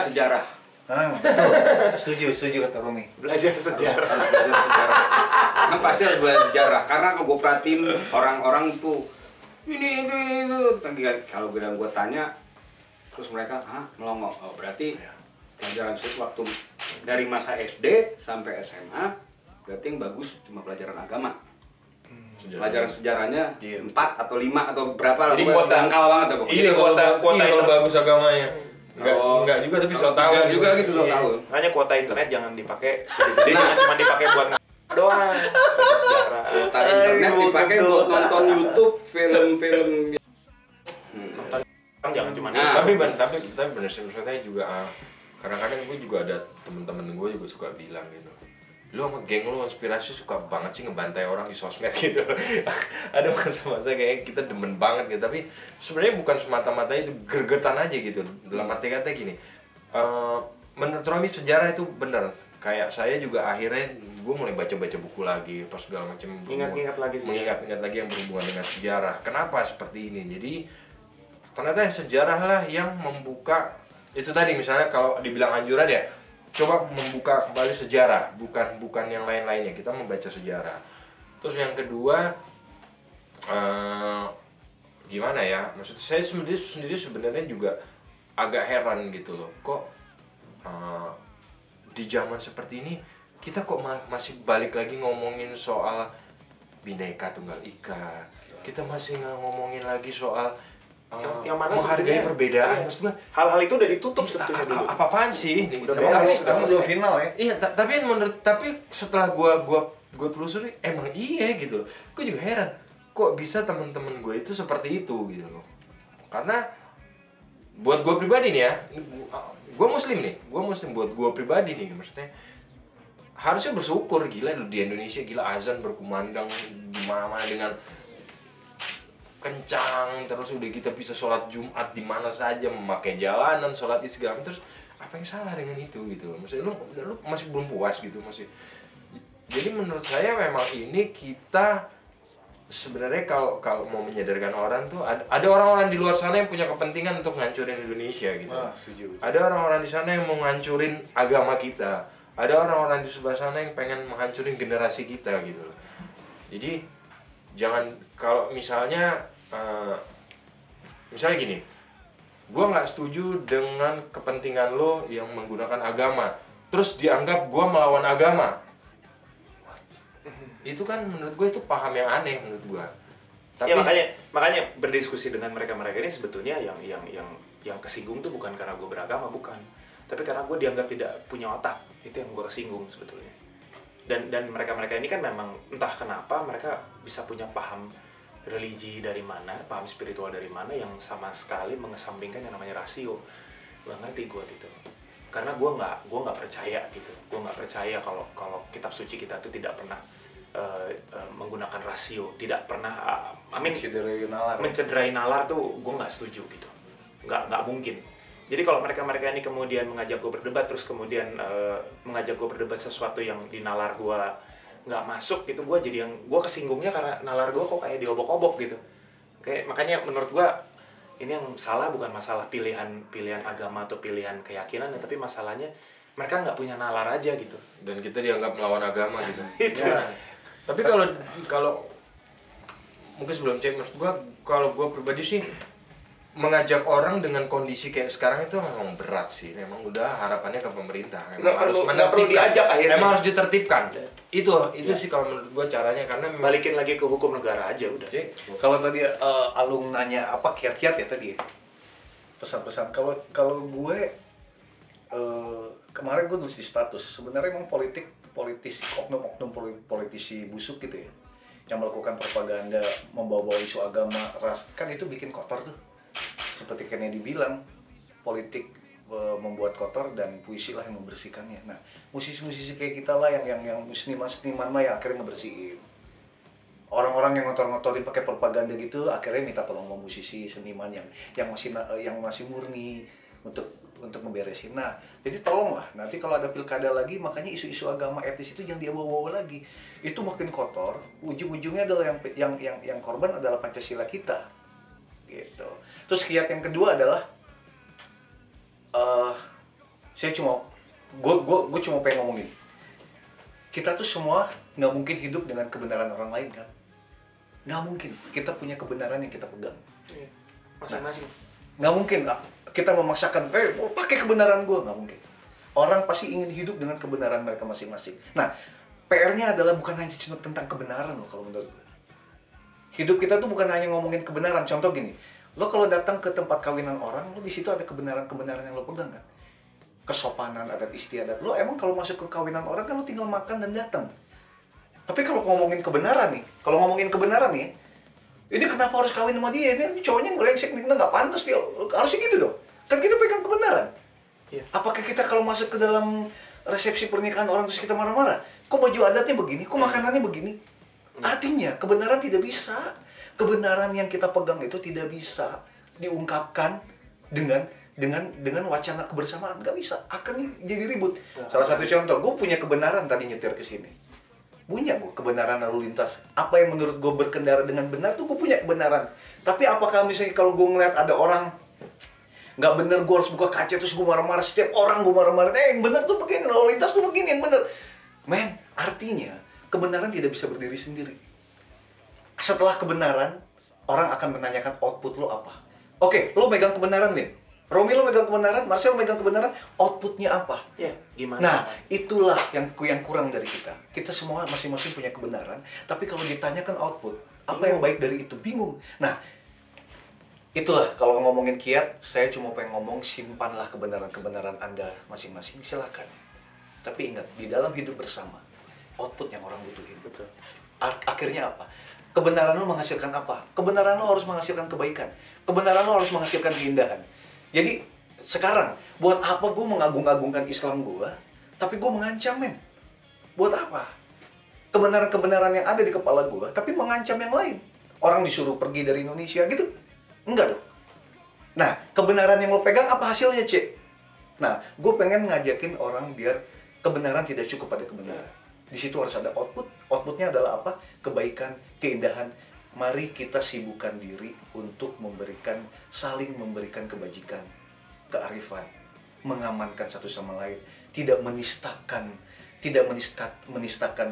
sejarah. Betul. Setuju kata Romi. Belajar sejarah. Harus belajar sejarah. Kan pasti harus belajar sejarah. Karena kalau gue perhatiin orang-orang tuh ini itu. Kalau gue tanya, terus mereka melongo. Oh berarti pelajaran waktu dari masa SD sampai SMA, berarti yang bagus cuma pelajaran agama. Pelajaran sejarahnya 4 atau 5 atau berapa lah. Jadi kuota dangkal banget tuh. Iya, kuota kalau bagus agamanya. Enggak juga tapi so tahu. Enggak juga gitu so tahu. Makanya kuota internet jangan dipakai gede-gede, jangan cuma dipakai buat doang. Sejarah. Kuota internet dipakai buat nonton YouTube, film-film. Nonton jangan cuma Tapi bener sih, maksudnya juga kadang-kadang gue juga ada temen-temen gue juga suka bilang gitu, lu sama geng lu konspirasi suka banget sih ngebantai orang di sosmed gitu. Ada masa-masa kayak kita demen banget gitu, tapi sebenarnya bukan semata-mata itu gergetan aja gitu. Dalam arti kata gini, menurut Romi sejarah itu bener. Kayak saya juga akhirnya gue mulai baca-baca buku lagi, pas segala macam ingat-ingat lagi yang berhubungan dengan sejarah. Kenapa seperti ini? Jadi ternyata sejarah lah yang membuka itu tadi, misalnya kalau dibilang anjuran ya, coba membuka kembali sejarah, bukan yang lain-lainnya. Kita membaca sejarah. Terus yang kedua, gimana ya? Maksud saya sendiri sebenarnya juga agak heran gitu loh. Kok di zaman seperti ini kita kok masih balik lagi ngomongin soal Bhinneka Tunggal Ika. Kita masih ngomongin lagi soal yang mana menghargai perbedaan. Maksud gue hal-hal itu udah ditutup sebetulnya dulu. Apa-apaan sih? Karena belum final ya. Iya, tapi setelah gua telusuri emang iya gitu loh. Gue juga heran, kok bisa temen-temen gue itu seperti itu gitu loh. Karena buat gue pribadi nih ya, gue muslim buat gue pribadi nih, maksudnya harusnya bersyukur. Gila di Indonesia, gila azan berkumandang di mana-mana dengan kencang, terus udah kita bisa sholat Jumat di mana saja, memakai jalanan, sholat id segala. Terus apa yang salah dengan itu gitu? Maksudnya lu masih belum puas gitu, masih. Jadi menurut saya memang ini kita sebenarnya kalau mau menyadarkan orang tuh ada orang-orang di luar sana yang punya kepentingan untuk ngancurin Indonesia gitu. Setuju. Ada orang-orang di sana yang mau ngancurin agama kita. Ada orang-orang di sebelah sana yang pengen menghancurin generasi kita gitu loh. Jadi jangan, kalau misalnya gini, gue nggak setuju dengan kepentingan lo yang menggunakan agama, terus dianggap gue melawan agama. Itu kan menurut gue itu paham yang aneh menurut gue. Tapi ya makanya berdiskusi dengan mereka ini sebetulnya yang kesinggung tuh bukan karena gue beragama, bukan, tapi karena gue dianggap tidak punya otak. Itu yang gue kesinggung sebetulnya. Dan mereka ini kan memang entah kenapa mereka bisa punya paham religi dari mana, paham spiritual dari mana yang sama sekali mengesampingkan yang namanya rasio. Gak ngerti gue gitu. Karena gue nggak percaya gitu. Gue nggak percaya kalau kitab suci kita itu tidak pernah menggunakan rasio, tidak pernah mencederai nalar tuh gue nggak setuju gitu. Nggak mungkin. Jadi kalau mereka ini kemudian mengajak gue berdebat, terus kemudian mengajak gue berdebat sesuatu yang di nalar gue nggak masuk gitu, gue kesinggungnya karena nalar gue kok kayak diobok-obok gitu. Kayak makanya menurut gue ini yang salah bukan masalah pilihan agama atau pilihan keyakinan, tapi masalahnya mereka nggak punya nalar aja gitu. Dan kita dianggap melawan agama gitu. Itu. Ya. Tapi kalau mungkin sebelum cek, maksud gue kalau gue pribadi sih mengajak orang dengan kondisi kayak sekarang itu memang berat sih. Memang udah harapannya ke pemerintah. Nggak perlu diajak akhirnya. Memang harus ditertibkan. Itu sih kalau menurut gue caranya, karena memang balikin lagi ke hukum negara aja udah. Kalau tadi Alung nanya apa kiat-kiat ya tadi, pesan-pesan. Kalau gue kemarin gue nulis di status, sebenarnya emang oknum politisi busuk gitu ya, yang melakukan propaganda membawa isu agama, ras, kan itu bikin kotor tuh. Seperti Kennedy bilang, politik membuat kotor dan puisi lah yang membersihkannya. Nah, musisi-musisi kayak kita lah yang seniman lah yang akhirnya ngebersihin. Orang-orang yang ngotor-ngotorin pakai propaganda gitu akhirnya minta tolong sama musisi, seniman yang masih murni untuk ngeberesin. Nah, jadi tolonglah nanti kalau ada pilkada lagi, makanya isu-isu agama etis itu yang dia bawa lagi. Itu makin kotor, ujung-ujungnya adalah yang korban adalah Pancasila kita. Gitu. Terus kiat yang kedua adalah gue cuma pengen ngomongin, kita tuh semua nggak mungkin hidup dengan kebenaran orang lain kan, nggak mungkin. Kita punya kebenaran yang kita pegang. Masing-masing. Nggak mungkin kita memaksakan, pakai kebenaran gue, nggak mungkin. Orang pasti ingin hidup dengan kebenaran mereka masing-masing. Nah, PR-nya adalah bukan hanya cuma tentang kebenaran loh kalau menurut gue. Hidup kita tuh bukan hanya ngomongin kebenaran. Contoh gini, lo kalau datang ke tempat kawinan orang, lo di situ ada kebenaran-kebenaran yang lo pegang kan. Kesopanan, adat istiadat. Lo emang kalau masuk ke kawinan orang kan lo tinggal makan dan datang. Tapi kalau ngomongin kebenaran nih, ini kenapa harus kawin sama dia? Ini cowoknya brengsek nih, nggak pantas dia. Harusnya gitu dong. Kan kita pegang kebenaran. Iya. Apakah kita kalau masuk ke dalam resepsi pernikahan orang terus kita marah-marah? Kok baju adatnya begini? Kok makanannya begini? Artinya kebenaran tidak bisa. Kebenaran yang kita pegang itu tidak bisa diungkapkan dengan wacana kebersamaan. Nggak bisa. Akan jadi ribut. Salah satu contoh, gue punya kebenaran tadi nyetir ke sini. Punya gue kebenaran lalu lintas. Apa yang menurut gue berkendara dengan benar tuh gue punya kebenaran. Tapi apakah misalnya kalau gue ngeliat ada orang nggak bener, gue harus buka kaca terus gue marah-marah, setiap orang gue marah-marah, yang bener tuh begini, lalu lintas tuh begini, yang bener. Men, artinya kebenaran tidak bisa berdiri sendiri. Setelah kebenaran, orang akan menanyakan output lo apa. Oke, lo megang kebenaran, Min. Romi lo megang kebenaran, Marcel megang kebenaran, outputnya apa? Ya, gimana? Nah, itulah yang kurang dari kita. Kita semua masing-masing punya kebenaran, tapi kalau ditanyakan output, apa yang baik dari itu? Bingung. Nah, itulah kalau ngomongin kiat, saya cuma pengen ngomong, simpanlah kebenaran-kebenaran Anda masing-masing, silakan. Tapi ingat, di dalam hidup bersama, output yang orang butuhin. Betul. Akhirnya apa? Kebenaran lo menghasilkan apa? Kebenaran lo harus menghasilkan kebaikan. Kebenaran lo harus menghasilkan keindahan. Jadi, sekarang, buat apa gue mengagung-agungkan Islam gue, tapi gue mengancam, men? Buat apa? Kebenaran-kebenaran yang ada di kepala gue, tapi mengancam yang lain. Orang disuruh pergi dari Indonesia, gitu. Enggak dong. Nah, kebenaran yang lo pegang apa hasilnya, Cek? Nah, gue pengen ngajakin orang biar kebenaran tidak cukup pada kebenaran. Di situ harus ada output. Outputnya adalah apa? Kebaikan, keindahan. Mari kita sibukkan diri untuk saling memberikan kebajikan, kearifan, mengamankan satu sama lain, tidak menistakan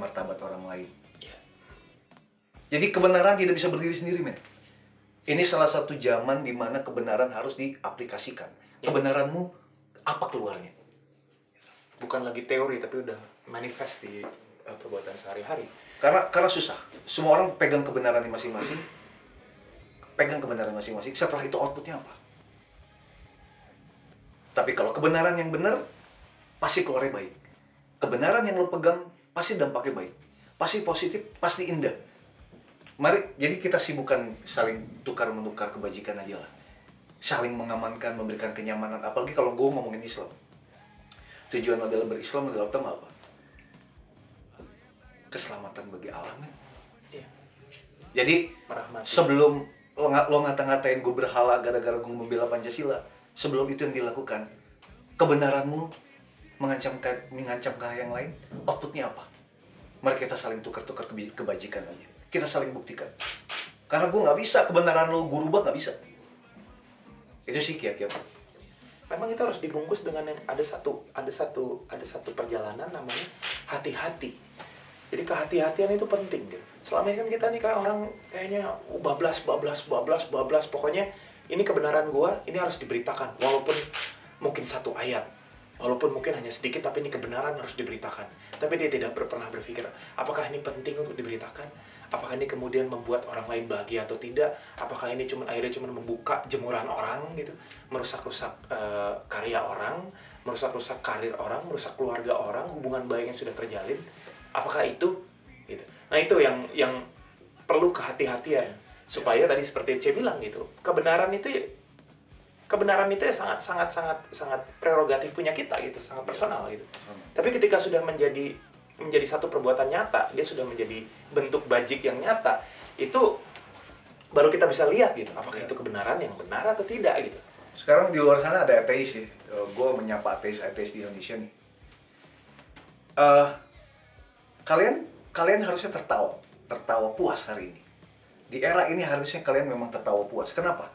martabat orang lain. Jadi kebenaran tidak bisa berdiri sendiri, men. Ini salah satu zaman di mana kebenaran harus diaplikasikan. Kebenaranmu, apa keluarnya? Bukan lagi teori, tapi udah manifest di perbuatan sehari-hari. Karena susah. Semua orang pegang kebenaran masing-masing. Setelah itu outputnya apa? Tapi kalau kebenaran yang benar, pasti keluarnya baik. Kebenaran yang lo pegang, pasti dampaknya baik. Pasti positif, pasti indah. Mari, jadi kita sibukkan saling tukar-menukar kebajikan aja lah. Saling mengamankan, memberikan kenyamanan. Apalagi kalau gue ngomongin Islam. Tujuan adalah berislam adalah apa? Keselamatan bagi alam. Iya. Jadi, Merahmati. sebelum lo ngata-ngatain gue berhala gara-gara gue membela Pancasila, sebelum itu yang dilakukan, kebenaranmu mengancamkah yang lain? Outputnya apa? Mari kita saling tukar-tukar kebajikan aja. Kita saling buktikan. Karena gue nggak bisa, kebenaran lo gue rubah nggak bisa. Itu sih kiat-kiat. Memang kita harus dibungkus dengan yang ada satu perjalanan namanya hati-hati. Jadi kehati-hatian itu penting gitu. Selama ini kan kita nih kayak orang kayaknya bablas. Pokoknya ini kebenaran gua, ini harus diberitakan. Walaupun mungkin satu ayat, walaupun mungkin hanya sedikit, tapi ini kebenaran harus diberitakan. Tapi dia tidak pernah berpikir, apakah ini penting untuk diberitakan? Apakah ini kemudian membuat orang lain bahagia atau tidak? Apakah ini akhirnya cuma membuka jemuran orang gitu, merusak-rusak karya orang, merusak-rusak karir orang, merusak keluarga orang, hubungan baik yang sudah terjalin? Apakah itu? Gitu. Nah itu yang perlu kehati-hatian supaya tadi seperti C bilang gitu, kebenaran itu ya sangat prerogatif punya kita gitu, sangat personal gitu. Tapi ketika sudah menjadi satu perbuatan nyata, dia sudah menjadi bentuk bajik yang nyata, itu baru kita bisa lihat gitu, apakah itu kebenaran yang benar atau tidak gitu. Sekarang di luar sana ada ateis sih. Gue menyapa ateis di Indonesia nih. Kalian harusnya tertawa puas hari ini. Di era ini harusnya kalian memang tertawa puas. Kenapa?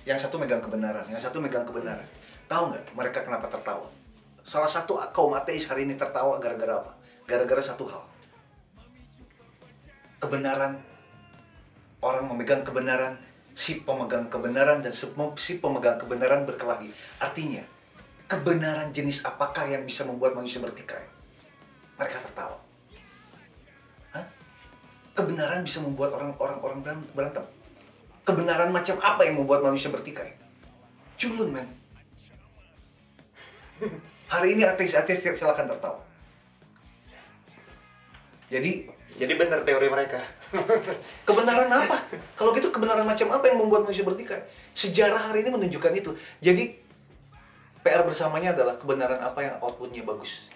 Yang satu megang kebenaran, yang satu megang kebenaran. Tahu nggak mereka kenapa tertawa? Salah satu kaum ateis hari ini tertawa gara-gara apa? Gara-gara satu hal. Kebenaran. Orang memegang kebenaran, si pemegang kebenaran dan si pemegang kebenaran berkelahi. Artinya, kebenaran jenis apakah yang bisa membuat manusia bertikai? Mereka tertawa. Hah? Kebenaran bisa membuat orang berantem. Kebenaran macam apa yang membuat manusia bertikai? Culun, men. Hari ini ateis silakan tertawa. Jadi benar teori mereka. kebenaran apa? Kalau gitu kebenaran macam apa yang membuat manusia bertikai? Sejarah hari ini menunjukkan itu. Jadi PR bersamanya adalah kebenaran apa yang outputnya bagus.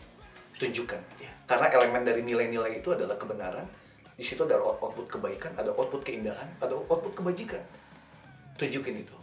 Tunjukkan. Karena elemen dari nilai-nilai itu adalah kebenaran. Di situ ada output kebaikan, ada output keindahan, ada output kebajikan. Tunjukin itu.